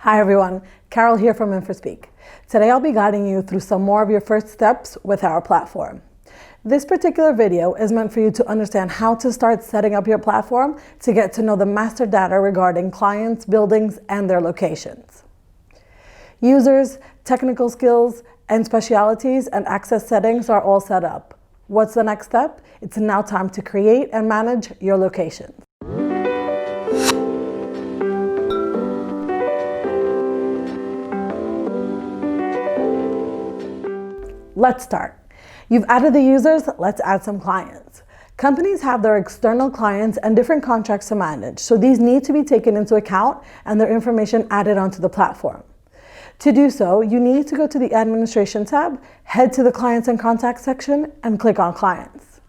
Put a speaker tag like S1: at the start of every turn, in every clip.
S1: Hi everyone, Carol here from Infraspeak. Today I'll be guiding you through some more of your first steps with our platform. This particular video is meant for you to understand how to start setting up your platform to get to know the master data regarding clients, buildings, and their locations. Users, technical skills, and specialities and access settings are all set up. What's the next step? It's now time to create and manage your locations. Let's start. You've added the users, let's add some clients. Companies have their external clients and different contracts to manage, so these need to be taken into account and their information added onto the platform. To do so, you need to go to the Administration tab, head to the Clients and Contacts section, and click on Clients.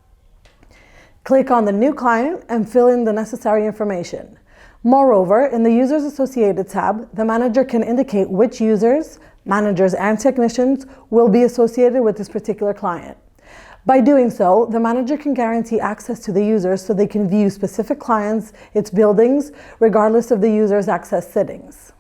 S1: Click on the new client and fill in the necessary information. Moreover, in the Users Associated tab, the manager can indicate which users, managers, and technicians will be associated with this particular client. By doing so, the manager can guarantee access to the users so they can view specific clients, its buildings, regardless of the user's access settings.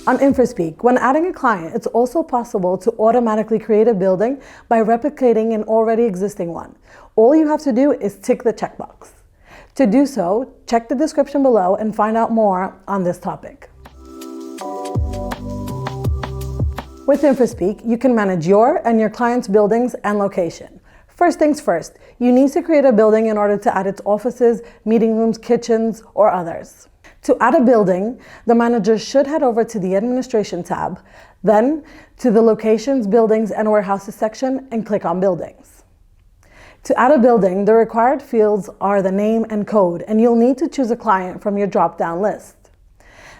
S1: On Infraspeak, when adding a client, it's also possible to automatically create a building by replicating an already existing one. All you have to do is tick the checkbox. To do so, check the description below and find out more on this topic. With Infraspeak, you can manage your and your client's buildings and location. First things first, you need to create a building in order to add its offices, meeting rooms, kitchens, or others. To add a building, the manager should head over to the Administration tab, then to the Locations, Buildings, and Warehouses section and click on Buildings. To add a building, the required fields are the name and code, and you'll need to choose a client from your drop-down list.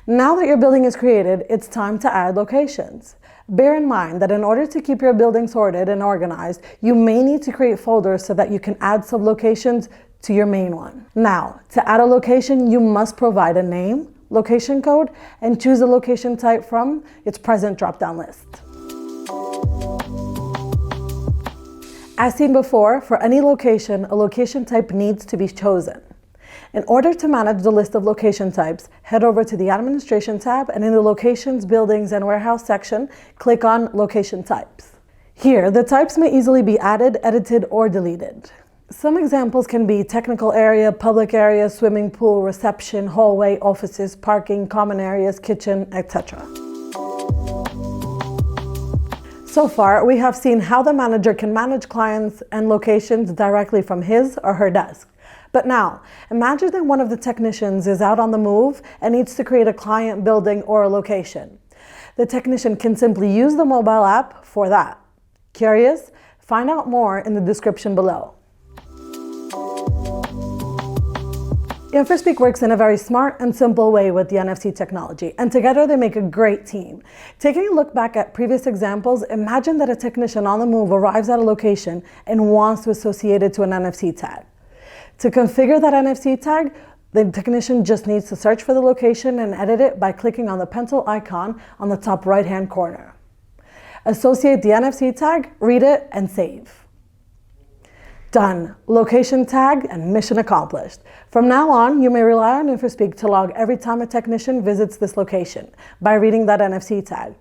S1: Now that your building is created, it's time to add locations. Bear in mind that in order to keep your building sorted and organized, you may need to create folders so that you can add sub-locations to your main one. Now, to add a location, you must provide a name, location code, and choose a location type from its present drop-down list. As seen before, for any location, a location type needs to be chosen. In order to manage the list of location types, head over to the Administration tab and in the Locations, Buildings, and Warehouse section, click on Location Types. Here, the types may easily be added, edited, or deleted. Some examples can be technical area, public area, swimming pool, reception, hallway, offices, parking, common areas, kitchen, etc. So far, we have seen how the manager can manage clients and locations directly from his or her desk. But now, imagine that one of the technicians is out on the move and needs to create a client, building, or a location. The technician can simply use the mobile app for that. Curious? Find out more in the description below. Infraspeak works in a very smart and simple way with the NFC technology, and together they make a great team. Taking a look back at previous examples, imagine that a technician on the move arrives at a location and wants to associate it to an NFC tag. To configure that NFC tag, the technician just needs to search for the location and edit it by clicking on the pencil icon on the top right-hand corner. Associate the NFC tag, read it, and save. Done. Location tag and mission accomplished. From now on, you may rely on Infraspeak to log every time a technician visits this location by reading that NFC tag.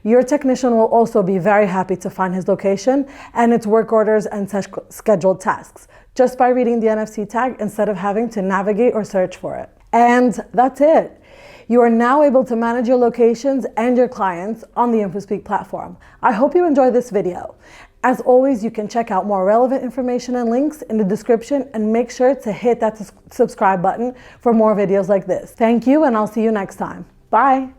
S1: Your technician will also be very happy to find his location and its work orders and scheduled tasks just by reading the NFC tag instead of having to navigate or search for it. And that's it. You are now able to manage your locations and your clients on the Infraspeak platform. I hope you enjoyed this video. As always, you can check out more relevant information and links in the description, and make sure to hit that subscribe button for more videos like this. Thank you, and I'll see you next time. Bye.